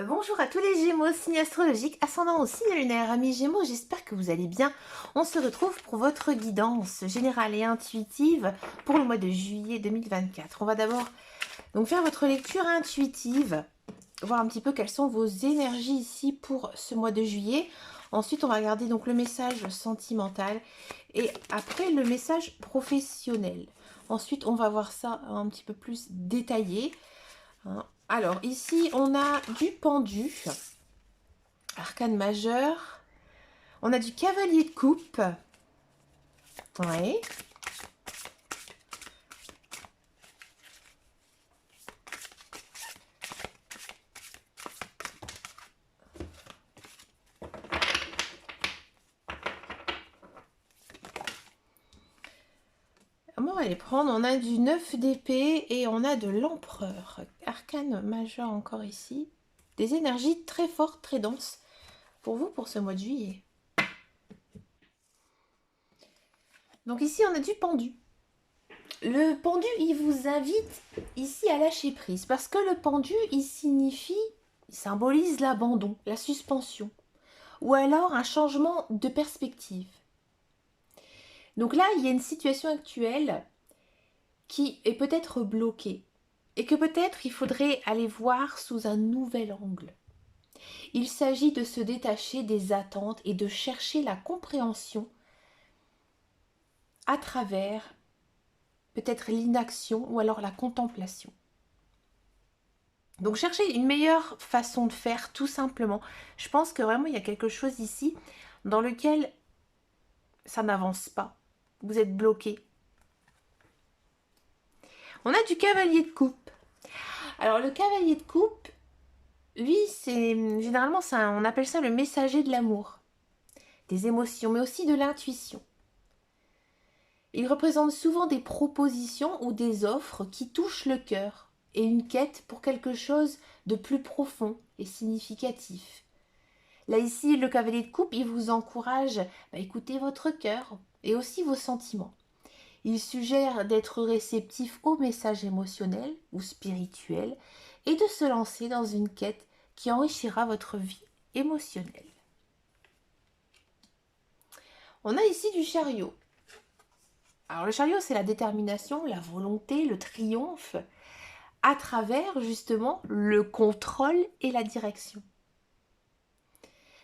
Bonjour à tous les Gémeaux, signe astrologique, ascendant au signe lunaire. Amis Gémeaux, j'espère que vous allez bien. On se retrouve pour votre guidance générale et intuitive pour le mois de juillet 2024. On va d'abord donc faire votre lecture intuitive, voir un petit peu quelles sont vos énergies ici pour ce mois de juillet. Ensuite, on va regarder donc le message sentimental et après le message professionnel. Ensuite, on va voir ça un petit peu plus détaillé. Alors, ici, on a du pendu, arcane majeur. On a du cavalier de coupe. Ouais. On va les prendre. On a du 9 d'épée et on a de l'empereur. Arcane majeur encore ici. Des énergies très fortes, très denses pour vous pour ce mois de juillet. Donc ici, on a du pendu. Le pendu, il vous invite ici à lâcher prise parce que le pendu, il symbolise l'abandon, la suspension ou alors un changement de perspective. Donc là, il y a une situation actuelle qui est peut-être bloquée et que peut-être il faudrait aller voir sous un nouvel angle. Il s'agit de se détacher des attentes et de chercher la compréhension à travers peut-être l'inaction ou alors la contemplation. Donc cherchez une meilleure façon de faire tout simplement. Je pense que vraiment il y a quelque chose ici dans lequel ça n'avance pas. Vous êtes bloqué. On a du cavalier de coupe. Alors le cavalier de coupe, lui, c'est généralement on appelle ça le messager de l'amour, des émotions, mais aussi de l'intuition. Il représente souvent des propositions ou des offres qui touchent le cœur et une quête pour quelque chose de plus profond et significatif. Là ici, le cavalier de coupe, il vous encourage à écouter votre cœur et aussi vos sentiments. Il suggère d'être réceptif aux messages émotionnels ou spirituels et de se lancer dans une quête qui enrichira votre vie émotionnelle. On a ici du chariot. Alors le chariot, c'est la détermination, la volonté, le triomphe, à travers justement le contrôle et la direction.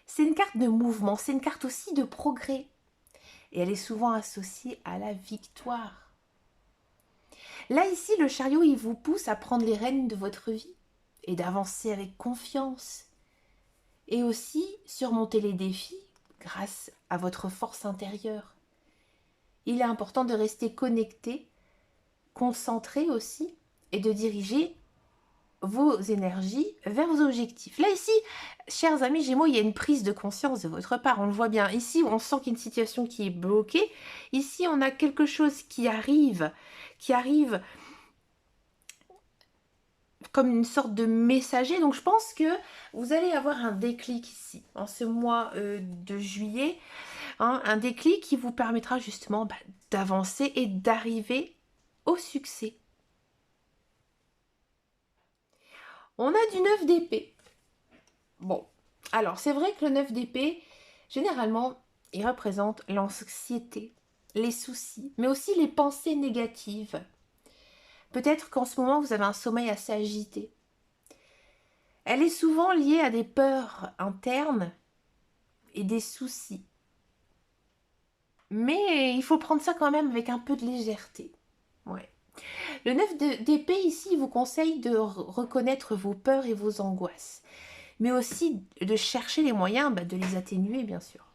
C'est une carte de mouvement, c'est une carte aussi de progrès. Et elle est souvent associée à la victoire. Là, ici, le chariot, il vous pousse à prendre les rênes de votre vie et d'avancer avec confiance. Et aussi surmonter les défis grâce à votre force intérieure. Il est important de rester connecté, concentré aussi, et de diriger vos énergies vers vos objectifs. Là, ici, chers amis Gémeaux, il y a une prise de conscience de votre part. On le voit bien. Ici, on sent qu'il y a une situation qui est bloquée. Ici, on a quelque chose qui arrive comme une sorte de messager. Donc, je pense que vous allez avoir un déclic ici, en ce mois de juillet. Un déclic qui vous permettra justement d'avancer et d'arriver au succès. On a du 9 d'épée. Bon, alors c'est vrai que le 9 d'épée, généralement, il représente l'anxiété, les soucis, mais aussi les pensées négatives. Peut-être qu'en ce moment, vous avez un sommeil assez agité. Elle est souvent liée à des peurs internes et des soucis. Mais il faut prendre ça quand même avec un peu de légèreté. Ouais. Le 9 d'épée ici vous conseille de reconnaître vos peurs et vos angoisses, mais aussi de chercher les moyens de les atténuer, bien sûr.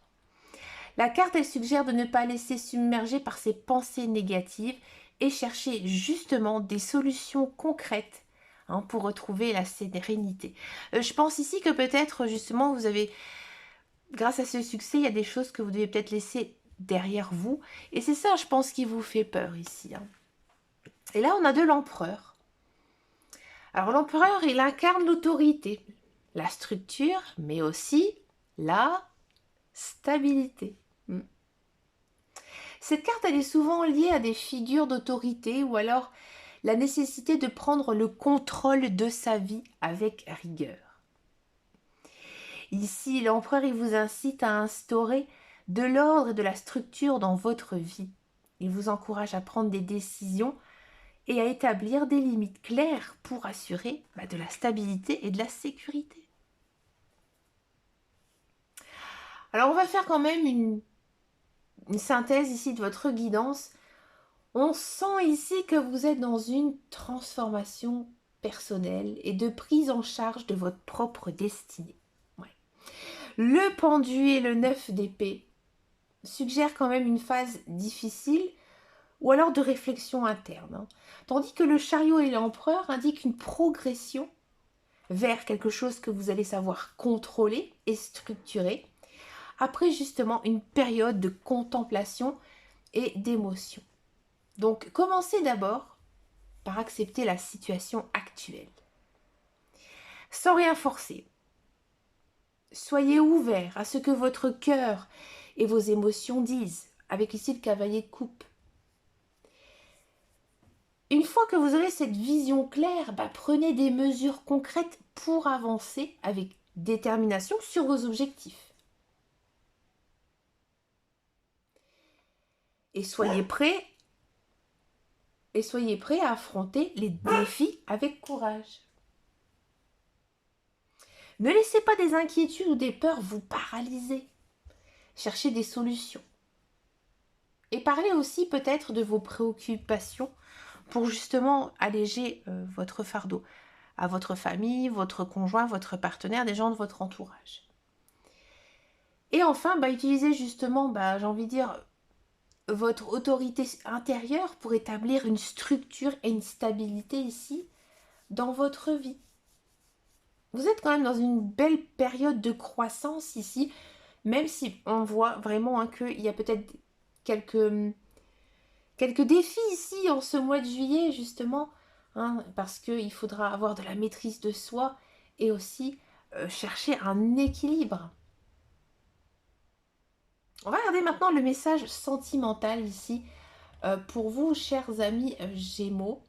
La carte, elle suggère de ne pas laisser submerger par ces pensées négatives et chercher justement des solutions concrètes pour retrouver la sérénité. Je pense ici que peut-être justement vous avez, grâce à ce succès, il y a des choses que vous devez peut-être laisser derrière vous. Et c'est ça, je pense, qui vous fait peur ici. Et là, on a de l'empereur. Alors l'empereur, il incarne l'autorité, la structure, mais aussi la stabilité. Cette carte, elle est souvent liée à des figures d'autorité ou alors la nécessité de prendre le contrôle de sa vie avec rigueur. Ici, l'empereur, il vous incite à instaurer de l'ordre et de la structure dans votre vie. Il vous encourage à prendre des décisions et à établir des limites claires pour assurer de la stabilité et de la sécurité. Alors, on va faire quand même une synthèse ici de votre guidance. On sent ici que vous êtes dans une transformation personnelle et de prise en charge de votre propre destinée. Ouais. Le pendu et le 9 d'épée suggèrent quand même une phase difficile ou alors de réflexion interne. Tandis que le chariot et l'empereur indiquent une progression vers quelque chose que vous allez savoir contrôler et structurer après justement une période de contemplation et d'émotion. Donc, commencez d'abord par accepter la situation actuelle. Sans rien forcer. Soyez ouvert à ce que votre cœur et vos émotions disent, avec ici le cavalier de coupe. Une fois que vous aurez cette vision claire, prenez des mesures concrètes pour avancer avec détermination sur vos objectifs. Et soyez prêts à affronter les défis avec courage. Ne laissez pas des inquiétudes ou des peurs vous paralyser. Cherchez des solutions. Et parlez aussi peut-être de vos préoccupations pour justement alléger votre fardeau à votre famille, votre conjoint, votre partenaire, des gens de votre entourage. Et enfin, utilisez justement, j'ai envie de dire, votre autorité intérieure pour établir une structure et une stabilité ici dans votre vie. Vous êtes quand même dans une belle période de croissance ici, même si on voit vraiment qu'il y a peut-être quelques défis ici en ce mois de juillet justement, parce qu'il faudra avoir de la maîtrise de soi et aussi chercher un équilibre. On va regarder maintenant le message sentimental ici pour vous, chers amis Gémeaux.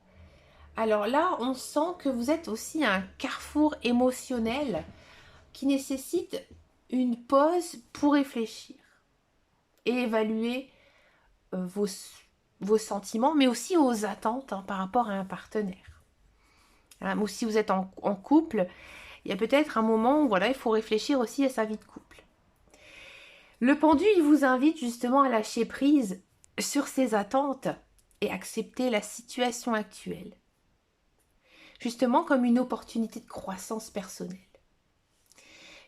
Alors là, on sent que vous êtes aussi à un carrefour émotionnel qui nécessite une pause pour réfléchir et évaluer vos sentiments, mais aussi vos attentes par rapport à un partenaire. Ou si vous êtes en couple, il y a peut-être un moment où il faut réfléchir aussi à sa vie de couple. Le pendu, il vous invite justement à lâcher prise sur ses attentes et accepter la situation actuelle. Justement comme une opportunité de croissance personnelle.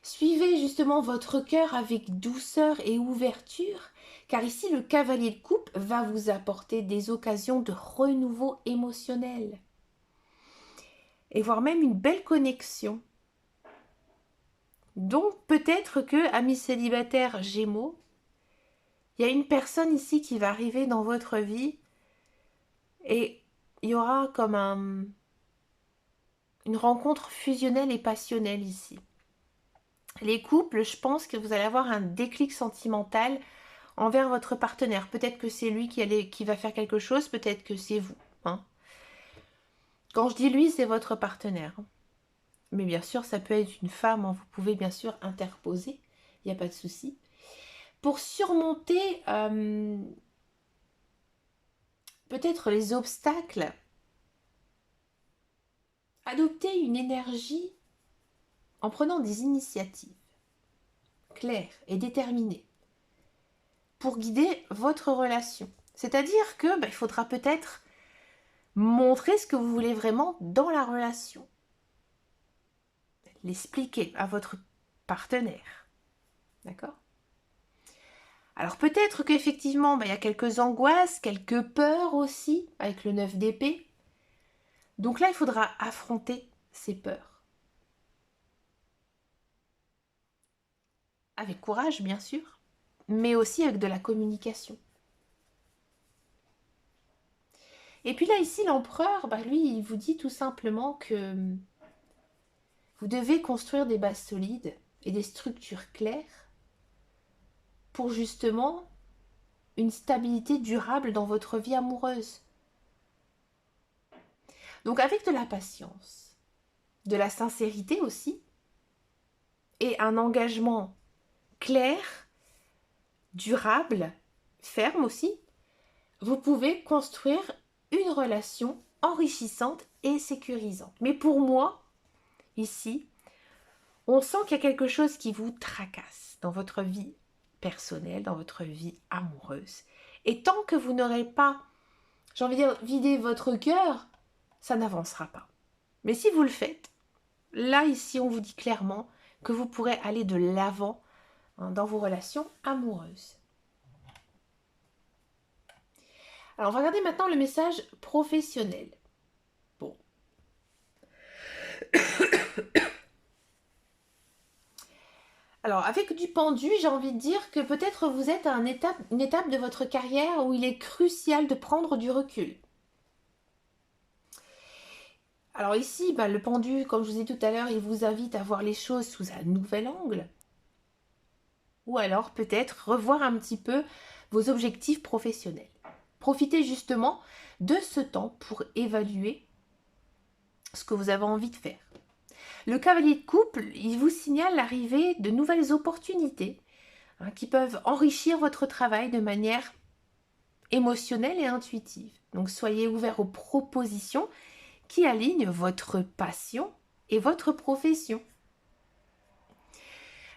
Suivez justement votre cœur avec douceur et ouverture, car ici le cavalier de coupe va vous apporter des occasions de renouveau émotionnel. Et voire même une belle connexion. Donc peut-être que, amis célibataires Gémeaux, il y a une personne ici qui va arriver dans votre vie et il y aura comme une rencontre fusionnelle et passionnelle ici. Les couples, je pense que vous allez avoir un déclic sentimental envers votre partenaire. Peut-être que c'est lui qui va faire quelque chose, peut-être que c'est vous. Quand je dis lui, c'est votre partenaire. Mais bien sûr, ça peut être une femme, vous pouvez bien sûr interposer, il n'y a pas de souci. Pour surmonter peut-être les obstacles, adoptez une énergie en prenant des initiatives claires et déterminées pour guider votre relation. C'est-à-dire que il faudra peut-être montrer ce que vous voulez vraiment dans la relation. L'expliquer à votre partenaire. D'accord ? Alors peut-être qu'effectivement, il y a quelques angoisses, quelques peurs aussi, avec le 9 d'épée. Donc là, il faudra affronter ces peurs. Avec courage, bien sûr, mais aussi avec de la communication. Et puis là, ici, l'empereur, lui, il vous dit tout simplement que vous devez construire des bases solides et des structures claires pour justement une stabilité durable dans votre vie amoureuse. Donc avec de la patience, de la sincérité aussi, et un engagement clair, durable, ferme aussi, vous pouvez construire une relation enrichissante et sécurisante. Mais pour moi, ici, on sent qu'il y a quelque chose qui vous tracasse dans votre vie personnelle, dans votre vie amoureuse. Et tant que vous n'aurez pas, j'ai envie de dire, vidé votre cœur, ça n'avancera pas. Mais si vous le faites, là, ici, on vous dit clairement que vous pourrez aller de l'avant dans vos relations amoureuses. Alors, on va regarder maintenant le message professionnel. Bon. Alors, avec du pendu, j'ai envie de dire que peut-être vous êtes à une étape de votre carrière où il est crucial de prendre du recul. Alors ici, le pendu, comme je vous ai dit tout à l'heure, il vous invite à voir les choses sous un nouvel angle. Ou alors peut-être revoir un petit peu vos objectifs professionnels. Profitez justement de ce temps pour évaluer ce que vous avez envie de faire. Le cavalier de couple, il vous signale l'arrivée de nouvelles opportunités qui peuvent enrichir votre travail de manière émotionnelle et intuitive. Donc soyez ouverts aux propositions qui alignent votre passion et votre profession.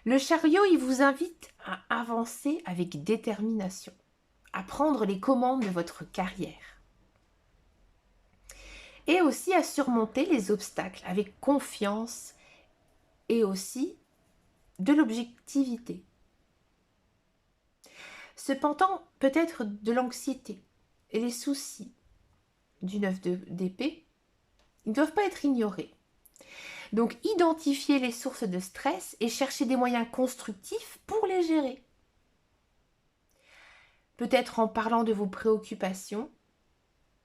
Le chariot, il vous invite à avancer avec détermination, à prendre les commandes de votre carrière et aussi à surmonter les obstacles avec confiance et aussi de l'objectivité. Cependant, peut-être de l'anxiété et les soucis du 9 d'épée, ils ne doivent pas être ignorés. Donc, identifiez les sources de stress et cherchez des moyens constructifs pour les gérer. Peut-être en parlant de vos préoccupations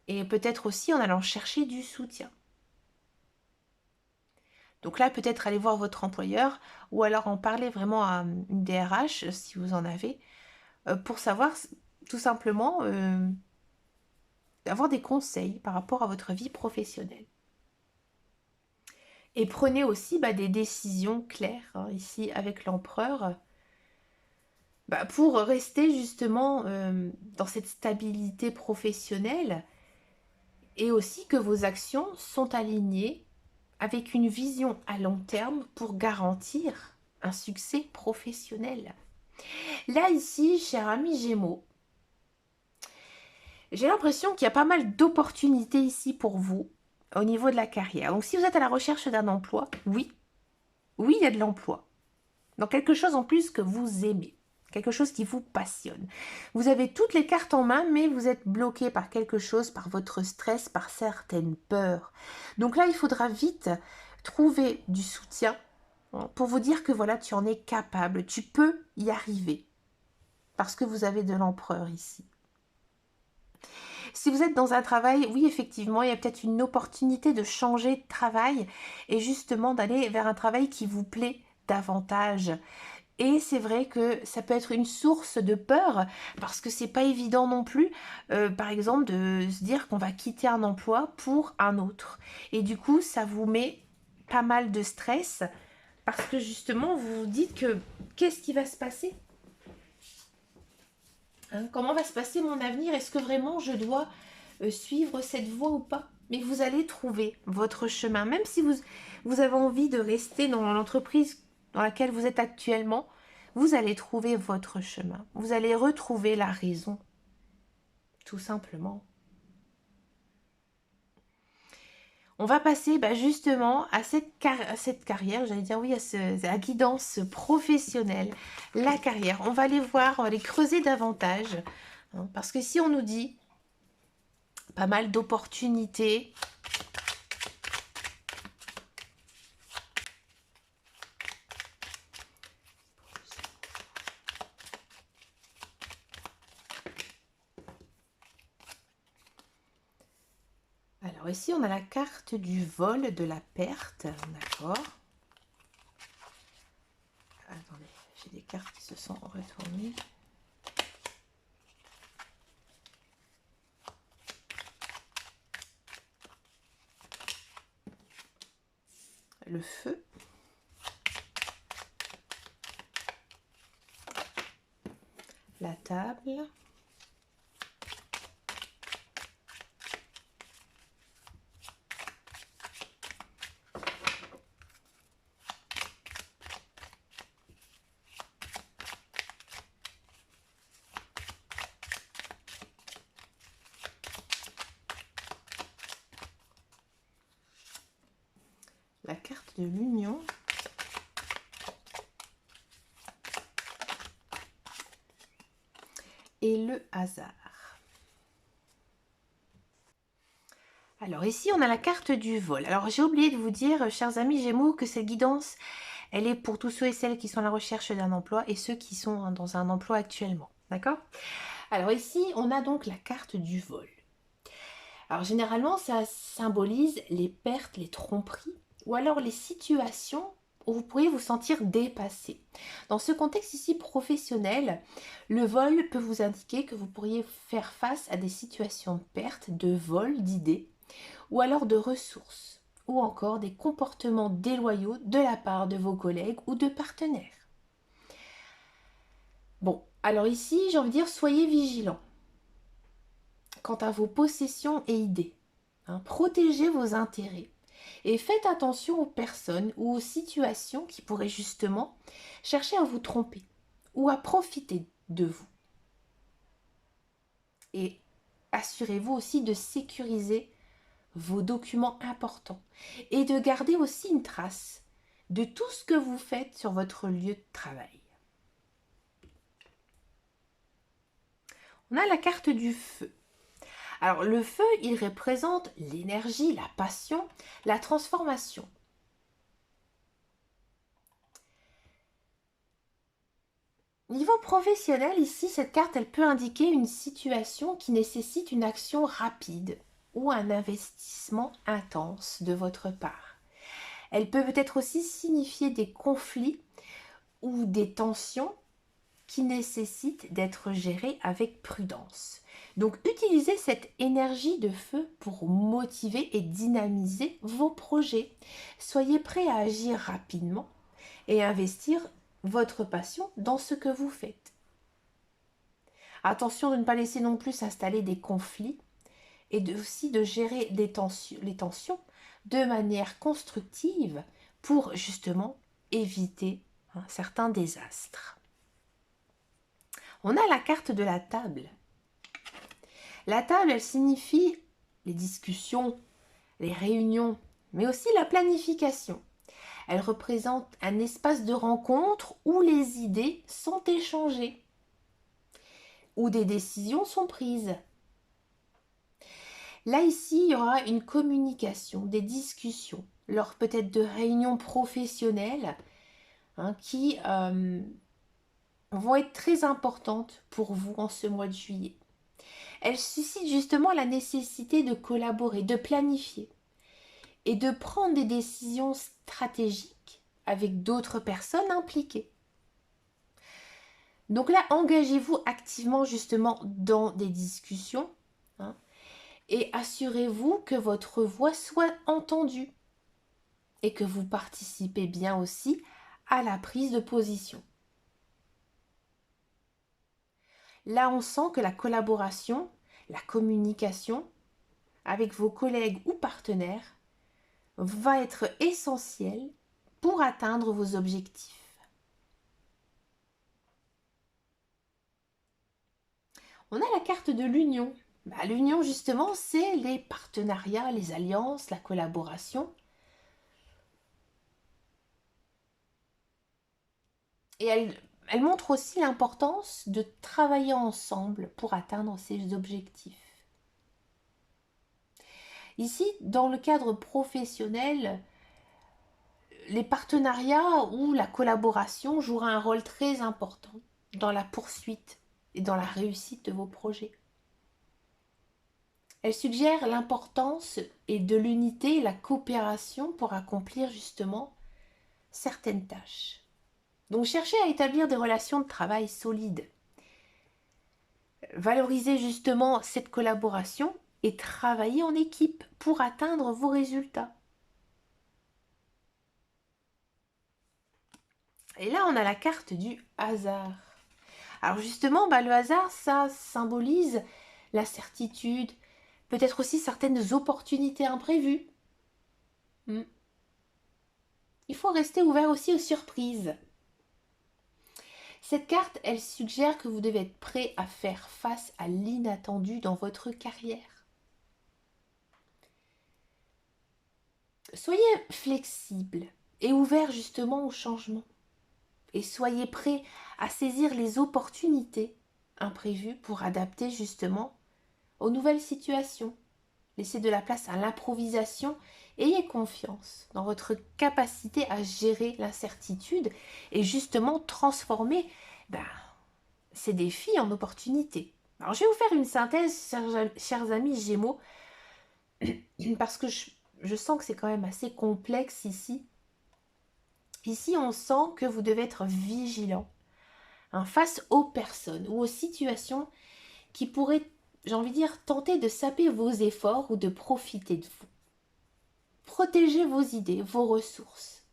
et peut-être aussi en allant chercher du soutien. Donc là, peut-être aller voir votre employeur ou alors en parler vraiment à une DRH si vous en avez pour savoir tout simplement avoir des conseils par rapport à votre vie professionnelle. Et prenez aussi des décisions claires ici avec l'empereur pour rester justement dans cette stabilité professionnelle et aussi que vos actions sont alignées avec une vision à long terme pour garantir un succès professionnel. Là, ici, cher ami Gémeaux, j'ai l'impression qu'il y a pas mal d'opportunités ici pour vous au niveau de la carrière. Donc, si vous êtes à la recherche d'un emploi, oui, il y a de l'emploi. Donc, quelque chose en plus que vous aimez, quelque chose qui vous passionne. Vous avez toutes les cartes en main, mais vous êtes bloqué par quelque chose, par votre stress, par certaines peurs. Donc là, il faudra vite trouver du soutien pour vous dire que voilà, tu en es capable, tu peux y arriver. Parce que vous avez de l'empereur ici. Si vous êtes dans un travail, oui, effectivement, il y a peut-être une opportunité de changer de travail et justement d'aller vers un travail qui vous plaît davantage. Et c'est vrai que ça peut être une source de peur parce que c'est pas évident non plus, par exemple, de se dire qu'on va quitter un emploi pour un autre. Et du coup, ça vous met pas mal de stress parce que justement, vous vous dites que qu'est-ce qui va se passer ? Comment va se passer mon avenir? Est-ce que vraiment je dois suivre cette voie ou pas? Mais vous allez trouver votre chemin. Même si vous avez envie de rester dans l'entreprise dans laquelle vous êtes actuellement, vous allez trouver votre chemin. Vous allez retrouver la raison. Tout simplement. On va passer justement à cette carrière, j'allais dire oui, à la guidance professionnelle, la carrière. On va aller voir, on va aller creuser davantage. Parce que si on nous dit pas mal d'opportunités, alors ici, on a la carte du vol, de la perte, d'accord. Attendez, j'ai des cartes qui se sont retournées. Le feu. la table. La carte de l'union. Et le hasard. Alors ici, on a la carte du vol. Alors j'ai oublié de vous dire, chers amis Gémeaux, que cette guidance, elle est pour tous ceux et celles qui sont à la recherche d'un emploi et ceux qui sont dans un emploi actuellement. D'accord? Alors ici, on a donc la carte du vol. Alors généralement, ça symbolise les pertes, les tromperies, ou alors les situations où vous pourriez vous sentir dépassé. Dans ce contexte ici professionnel, le vol peut vous indiquer que vous pourriez faire face à des situations de perte, de vol d'idées, ou alors de ressources, ou encore des comportements déloyaux de la part de vos collègues ou de partenaires. Bon, alors ici, j'ai envie de dire, soyez vigilants quant à vos possessions et idées. Protégez vos intérêts et faites attention aux personnes ou aux situations qui pourraient justement chercher à vous tromper ou à profiter de vous. Et assurez-vous aussi de sécuriser vos documents importants et de garder aussi une trace de tout ce que vous faites sur votre lieu de travail. On a la carte du feu. Alors le feu, il représente l'énergie, la passion, la transformation. Niveau professionnel, ici, cette carte, elle peut indiquer une situation qui nécessite une action rapide ou un investissement intense de votre part. Elle peut peut-être aussi signifier des conflits ou des tensions qui nécessitent d'être gérées avec prudence. Donc, utilisez cette énergie de feu pour motiver et dynamiser vos projets. Soyez prêts à agir rapidement et investir votre passion dans ce que vous faites. Attention de ne pas laisser non plus s'installer des conflits et aussi de gérer les tensions de manière constructive pour justement éviter certains désastres. On a la carte de la table. La table, elle signifie les discussions, les réunions, mais aussi la planification. Elle représente un espace de rencontre où les idées sont échangées, où des décisions sont prises. Là, ici, il y aura une communication, des discussions, lors peut-être de réunions professionnelles qui vont être très importantes pour vous en ce mois de juillet. Elles suscitent justement la nécessité de collaborer, de planifier et de prendre des décisions stratégiques avec d'autres personnes impliquées. Donc là, engagez-vous activement justement dans des discussions et assurez-vous que votre voix soit entendue et que vous participez bien aussi à la prise de position. Là, on sent que la collaboration, la communication avec vos collègues ou partenaires va être essentielle pour atteindre vos objectifs. On a la carte de l'union. L'union, justement, c'est les partenariats, les alliances, la collaboration. Et elle montre aussi l'importance de travailler ensemble pour atteindre ces objectifs. Ici, dans le cadre professionnel, les partenariats ou la collaboration jouera un rôle très important dans la poursuite et dans la réussite de vos projets. Elle suggère l'importance et de l'unité et la coopération pour accomplir justement certaines tâches. Donc cherchez à établir des relations de travail solides. Valorisez justement cette collaboration et travaillez en équipe pour atteindre vos résultats. Et là, on a la carte du hasard. Alors justement, le hasard, ça symbolise l'incertitude, peut-être aussi certaines opportunités imprévues. Hmm. Il faut rester ouvert aussi aux surprises. Cette carte, elle suggère que vous devez être prêt à faire face à l'inattendu dans votre carrière. Soyez flexible et ouvert justement au changement. Et soyez prêt à saisir les opportunités imprévues pour adapter justement aux nouvelles situations. Laissez de la place à l'improvisation. Ayez confiance dans votre capacité à gérer l'incertitude et justement transformer ces défis en opportunités. Alors je vais vous faire une synthèse, chers amis Gémeaux, parce que je sens que c'est quand même assez complexe ici. Ici, on sent que vous devez être vigilant face aux personnes ou aux situations qui pourraient, j'ai envie de dire, tenter de saper vos efforts ou de profiter de vous. Protégez vos idées, vos ressources.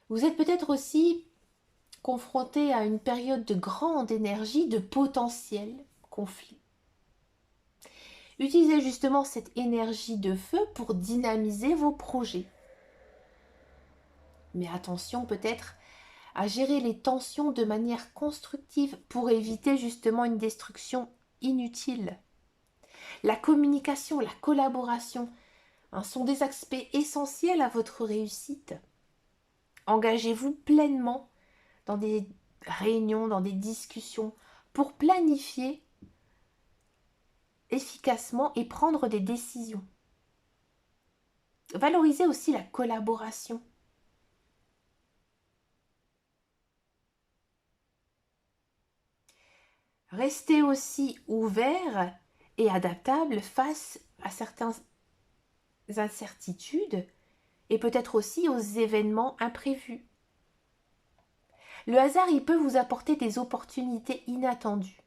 Vous êtes peut-être aussi confronté à une période de grande énergie, de potentiel conflit. Utilisez justement cette énergie de feu pour dynamiser vos projets. Mais attention peut-être à gérer les tensions de manière constructive pour éviter justement une destruction inutile. La communication, la collaboration sont des aspects essentiels à votre réussite. Engagez-vous pleinement dans des réunions, dans des discussions pour planifier efficacement et prendre des décisions. Valorisez aussi la collaboration. Restez aussi ouvert et adaptable face à certaines incertitudes et peut-être aussi aux événements imprévus. Le hasard, il peut vous apporter des opportunités inattendues.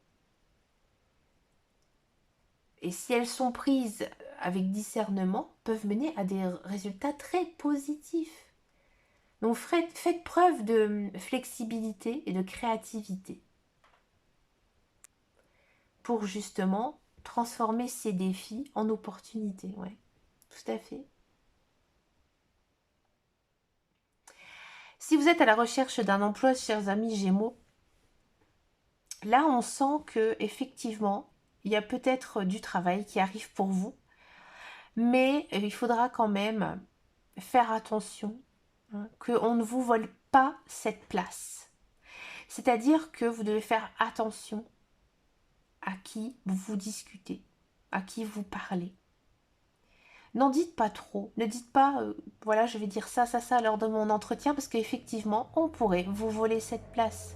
Et si elles sont prises avec discernement, peuvent mener à des résultats très positifs. Donc faites preuve de flexibilité et de créativité pour justement transformer ces défis en opportunités. Ouais, tout à fait. Si vous êtes à la recherche d'un emploi, chers amis Gémeaux, là on sent que effectivement il y a peut-être du travail qui arrive pour vous, mais il faudra quand même faire attention qu'on ne vous vole pas cette place. C'est-à-dire que vous devez faire attention à qui vous discutez, à qui vous parlez. N'en dites pas trop, ne dites pas voilà je vais dire ça lors de mon entretien parce qu'effectivement on pourrait vous voler cette place.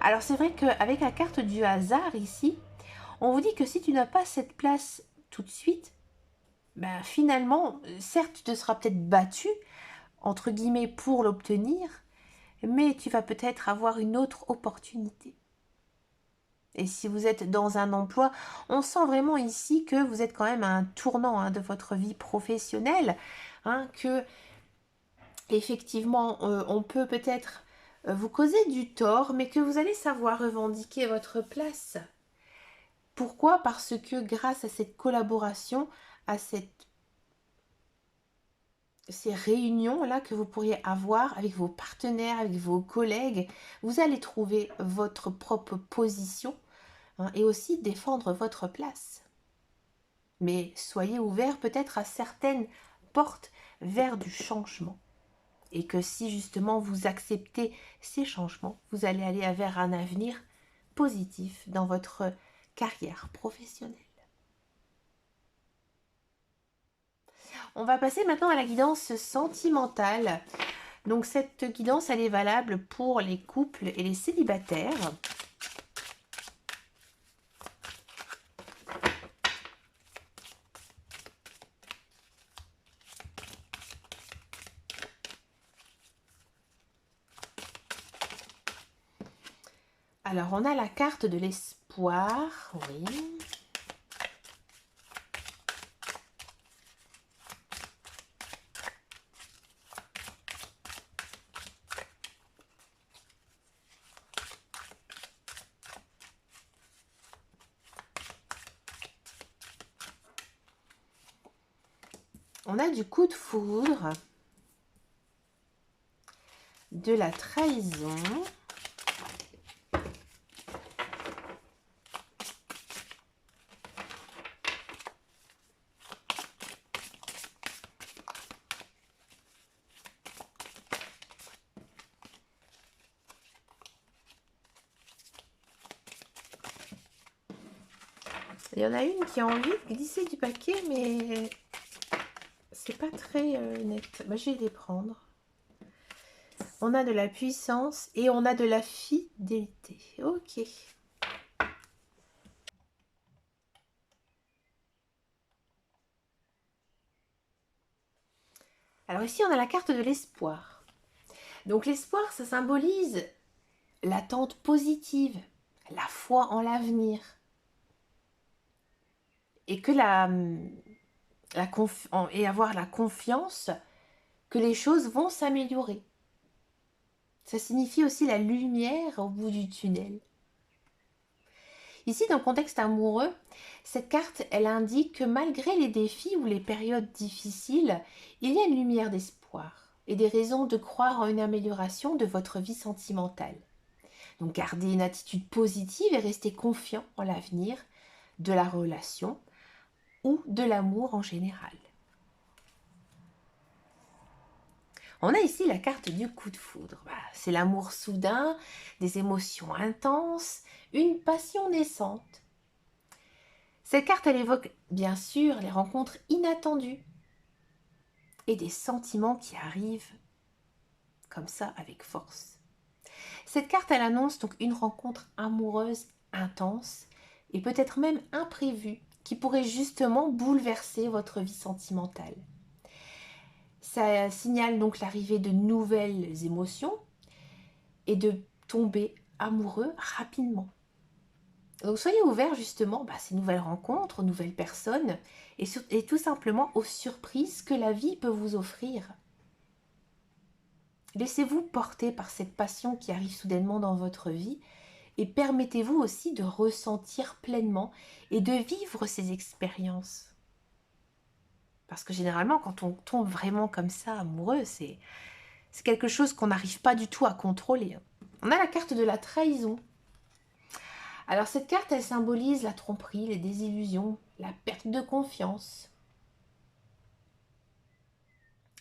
Alors c'est vrai qu'avec la carte du hasard ici, on vous dit que si tu n'as pas cette place tout de suite, finalement, certes tu te seras peut-être battu, entre guillemets, pour l'obtenir, mais tu vas peut-être avoir une autre opportunité. Et si vous êtes dans un emploi, on sent vraiment ici que vous êtes quand même à un tournant de votre vie professionnelle, que effectivement on peut peut-être vous causer du tort, mais que vous allez savoir revendiquer votre place. Pourquoi? Parce que grâce à cette collaboration, à ces réunions-là que vous pourriez avoir avec vos partenaires, avec vos collègues, vous allez trouver votre propre position et aussi défendre votre place. Mais soyez ouverts peut-être à certaines portes vers du changement. Et que si justement vous acceptez ces changements, vous allez aller vers un avenir positif dans votre carrière professionnelle. On va passer maintenant à la guidance sentimentale. Donc cette guidance, elle est valable pour les couples et les célibataires. Alors on a la carte de l'espoir, oui. On a du coup de foudre, de la trahison, il y en a une qui a envie de glisser du paquet, mais c'est pas très net. Bah, je vais les prendre. On a de la puissance et on a de la fidélité. Ok. Alors ici, on a la carte de l'espoir. Donc l'espoir, ça symbolise l'attente positive, la foi en l'avenir. Et que et avoir la confiance que les choses vont s'améliorer. Ça signifie aussi la lumière au bout du tunnel. Ici, dans le contexte amoureux, cette carte, elle indique que malgré les défis ou les périodes difficiles, il y a une lumière d'espoir et des raisons de croire en une amélioration de votre vie sentimentale. Donc gardez une attitude positive et restez confiant en l'avenir de la relation ou de l'amour en général. On a ici la carte du coup de foudre. Voilà, c'est l'amour soudain, des émotions intenses, une passion naissante. Cette carte, elle évoque bien sûr les rencontres inattendues et des sentiments qui arrivent comme ça avec force. Cette carte, elle annonce donc une rencontre amoureuse intense et peut-être même imprévue qui pourrait justement bouleverser votre vie sentimentale. Ça signale donc l'arrivée de nouvelles émotions et de tomber amoureux rapidement. Donc soyez ouverts justement à ces nouvelles rencontres, aux nouvelles personnes et tout simplement aux surprises que la vie peut vous offrir. Laissez-vous porter par cette passion qui arrive soudainement dans votre vie et permettez-vous aussi de ressentir pleinement et de vivre ces expériences. Parce que généralement, quand on tombe vraiment comme ça amoureux, c'est quelque chose qu'on n'arrive pas du tout à contrôler. On a la carte de la trahison. Alors cette carte, elle symbolise la tromperie, les désillusions, la perte de confiance.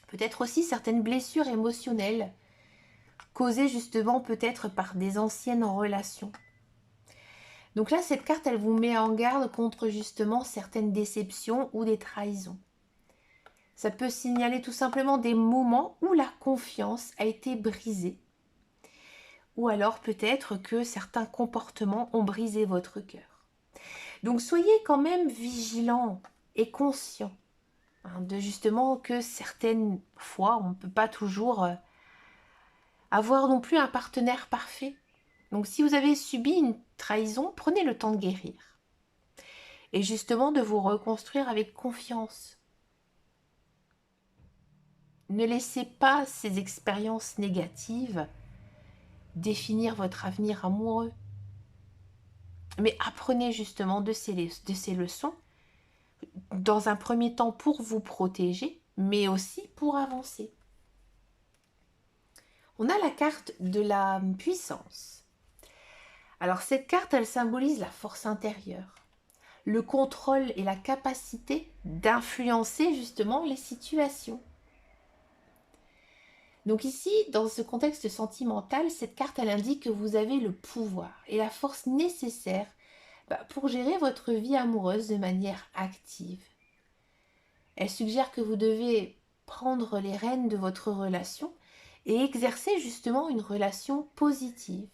Peut-être aussi certaines blessures émotionnelles, causées justement peut-être par des anciennes relations. Donc là, cette carte, elle vous met en garde contre justement certaines déceptions ou des trahisons. Ça peut signaler tout simplement des moments où la confiance a été brisée. Ou alors peut-être que certains comportements ont brisé votre cœur. Donc soyez quand même vigilants et conscients de justement que certaines fois, on ne peut pas toujours avoir non plus un partenaire parfait. Donc si vous avez subi une trahison, prenez le temps de guérir. Et justement de vous reconstruire avec confiance. Ne laissez pas ces expériences négatives définir votre avenir amoureux. Mais apprenez justement de ces leçons, dans un premier temps pour vous protéger, mais aussi pour avancer. On a la carte de la puissance. Alors cette carte, elle symbolise la force intérieure, le contrôle et la capacité d'influencer justement les situations. Donc ici, dans ce contexte sentimental, cette carte, elle indique que vous avez le pouvoir et la force nécessaire pour gérer votre vie amoureuse de manière active. Elle suggère que vous devez prendre les rênes de votre relation et exercer justement une relation positive.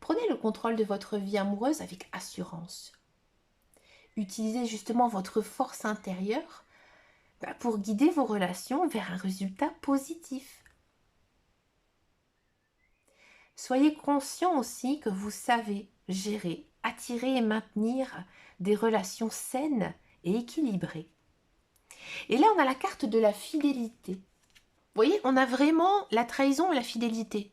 Prenez le contrôle de votre vie amoureuse avec assurance. Utilisez justement votre force intérieure pour guider vos relations vers un résultat positif. Soyez conscient aussi que vous savez gérer, attirer et maintenir des relations saines et équilibrées. Et là, on a la carte de la fidélité. Vous voyez, on a vraiment la trahison et la fidélité.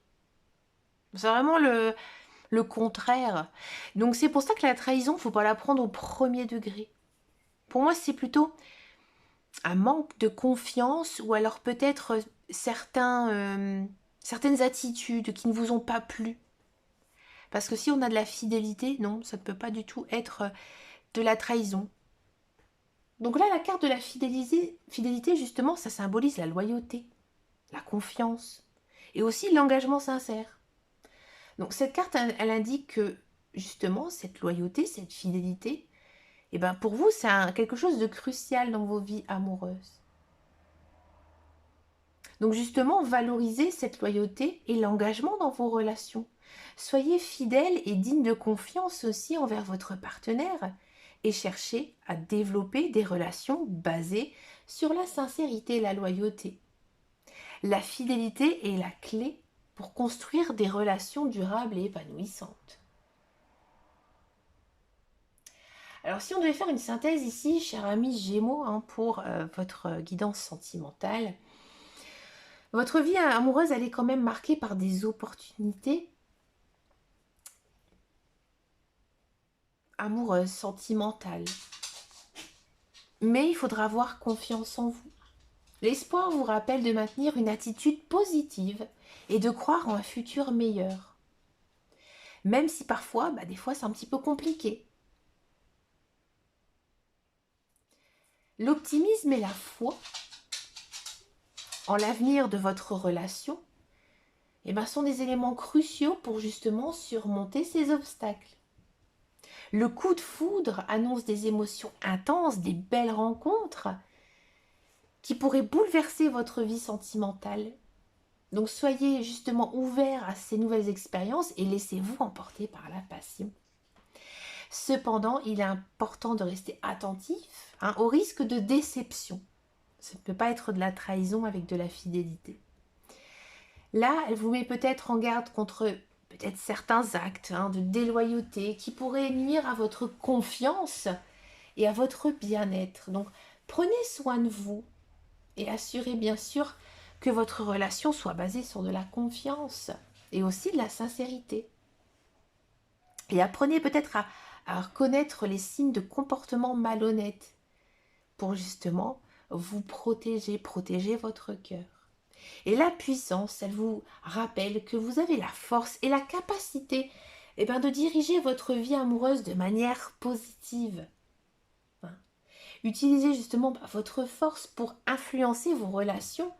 C'est vraiment le contraire. Donc c'est pour ça que la trahison, il ne faut pas la prendre au premier degré. Pour moi, c'est plutôt un manque de confiance ou alors peut-être certaines attitudes qui ne vous ont pas plu. Parce que si on a de la fidélité, non, ça ne peut pas du tout être de la trahison. Donc là, la carte de la fidélité, justement, ça symbolise la loyauté, la confiance et aussi l'engagement sincère. Donc cette carte, elle indique que justement, cette loyauté, cette fidélité, eh ben, pour vous, c'est quelque chose de crucial dans vos vies amoureuses. Donc justement, valorisez cette loyauté et l'engagement dans vos relations. Soyez fidèle et digne de confiance aussi envers votre partenaire et cherchez à développer des relations basées sur la sincérité et la loyauté. La fidélité est la clé pour construire des relations durables et épanouissantes. Alors si on devait faire une synthèse ici, cher ami Gémeaux, pour votre guidance sentimentale, votre vie amoureuse, elle est quand même marquée par des opportunités amoureuses, sentimentales. Mais il faudra avoir confiance en vous. L'espoir vous rappelle de maintenir une attitude positive et de croire en un futur meilleur. Même si parfois, des fois, c'est un petit peu compliqué. L'optimisme et la foi en l'avenir de votre relation sont des éléments cruciaux pour justement surmonter ces obstacles. Le coup de foudre annonce des émotions intenses, des belles rencontres qui pourraient bouleverser votre vie sentimentale. Donc soyez justement ouverts à ces nouvelles expériences et laissez-vous emporter par la passion. Cependant, il est important de rester attentif au risque de déception. Ça ne peut pas être de la trahison avec de la fidélité. Là, elle vous met peut-être en garde contre peut-être certains actes de déloyauté qui pourraient nuire à votre confiance et à votre bien-être. Donc, prenez soin de vous et assurez bien sûr que votre relation soit basée sur de la confiance et aussi de la sincérité. Et apprenez peut-être à reconnaître les signes de comportement malhonnête pour justement vous protéger votre cœur. Et la puissance, elle vous rappelle que vous avez la force et la capacité de diriger votre vie amoureuse de manière positive. Utilisez justement votre force pour influencer vos relations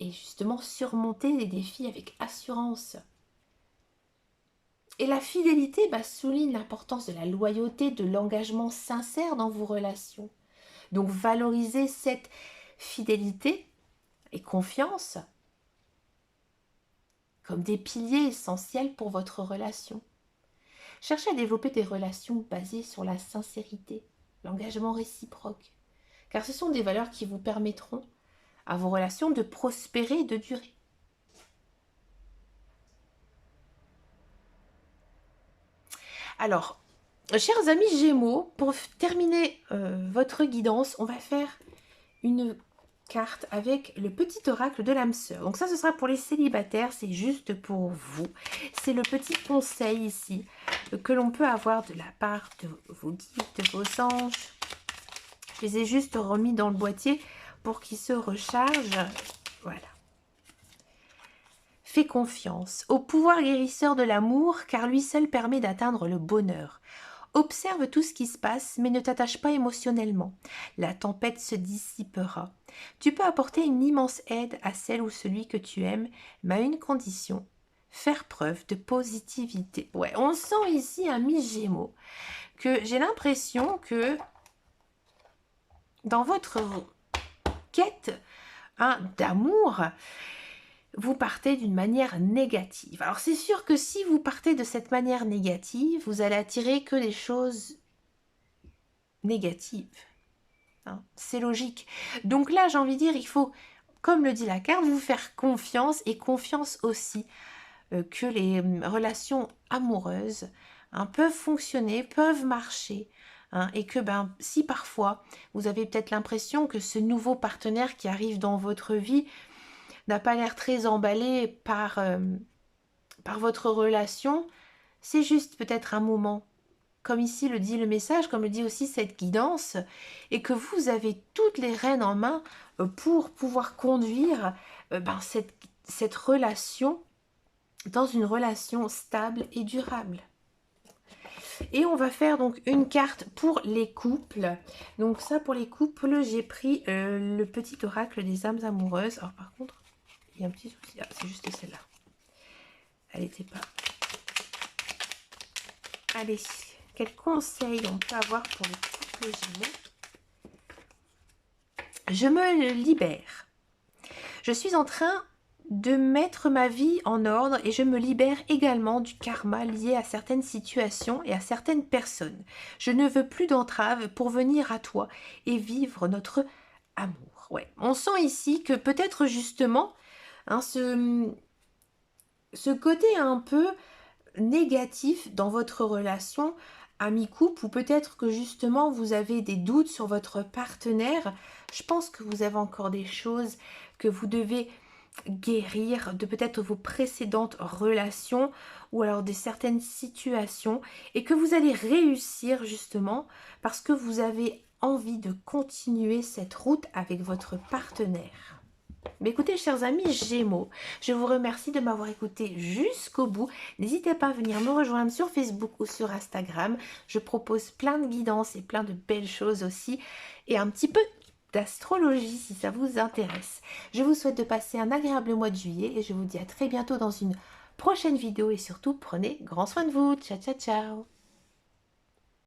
et justement surmonter les défis avec assurance. Et la fidélité souligne l'importance de la loyauté, de l'engagement sincère dans vos relations. Donc valorisez cette fidélité et confiance comme des piliers essentiels pour votre relation. Cherchez à développer des relations basées sur la sincérité, l'engagement réciproque, car ce sont des valeurs qui vous permettront à vos relations de prospérer et de durer. Alors, chers amis Gémeaux, pour terminer votre guidance, on va faire une carte avec le petit oracle de l'âme sœur. Donc ça, ce sera pour les célibataires, c'est juste pour vous. C'est le petit conseil ici que l'on peut avoir de la part de vos guides, de vos anges. Je les ai juste remis dans le boîtier pour qu'ils se rechargent. Voilà. Fais confiance au pouvoir guérisseur de l'amour, car lui seul permet d'atteindre le bonheur. Observe tout ce qui se passe, mais ne t'attache pas émotionnellement. La tempête se dissipera. Tu peux apporter une immense aide à celle ou celui que tu aimes, mais à une condition, faire preuve de positivité. Ouais, on sent ici, ami Gémeaux, que j'ai l'impression que dans votre quête d'amour, vous partez d'une manière négative. Alors c'est sûr que si vous partez de cette manière négative, vous allez attirer que des choses négatives. C'est logique. Donc là, j'ai envie de dire, il faut, comme le dit la carte, vous faire confiance et confiance aussi que les relations amoureuses peuvent fonctionner, peuvent marcher. Et que si parfois vous avez peut-être l'impression que ce nouveau partenaire qui arrive dans votre vie n'a pas l'air très emballé par votre relation, c'est juste peut-être un moment comme ici le dit le message, comme le dit aussi cette guidance, et que vous avez toutes les rênes en main pour pouvoir conduire cette relation dans une relation stable et durable. Et on va faire donc une carte pour les couples. Donc ça, pour les couples, j'ai pris le petit oracle des âmes amoureuses. Alors par contre, il y a un petit souci. Ah, c'est juste celle-là. Elle n'était pas... Allez, quels conseils on peut avoir pour les couples Gémeaux? Je me libère. Je suis en train de mettre ma vie en ordre et je me libère également du karma lié à certaines situations et à certaines personnes. Je ne veux plus d'entraves pour venir à toi et vivre notre amour. Ouais. On sent ici que peut-être justement hein, ce côté un peu négatif dans votre relation ami-couple, ou peut-être que justement vous avez des doutes sur votre partenaire. Je pense que vous avez encore des choses que vous devez guérir de peut-être vos précédentes relations ou alors de certaines situations, et que vous allez réussir justement parce que vous avez envie de continuer cette route avec votre partenaire. Mais écoutez, chers amis Gémeaux, je vous remercie de m'avoir écouté jusqu'au bout. N'hésitez pas à venir me rejoindre sur Facebook ou sur Instagram. Je propose plein de guidances et plein de belles choses aussi. Et un petit peu d'astrologie si ça vous intéresse. Je vous souhaite de passer un agréable mois de juillet et je vous dis à très bientôt dans une prochaine vidéo. Et surtout, prenez grand soin de vous. Ciao, ciao, ciao.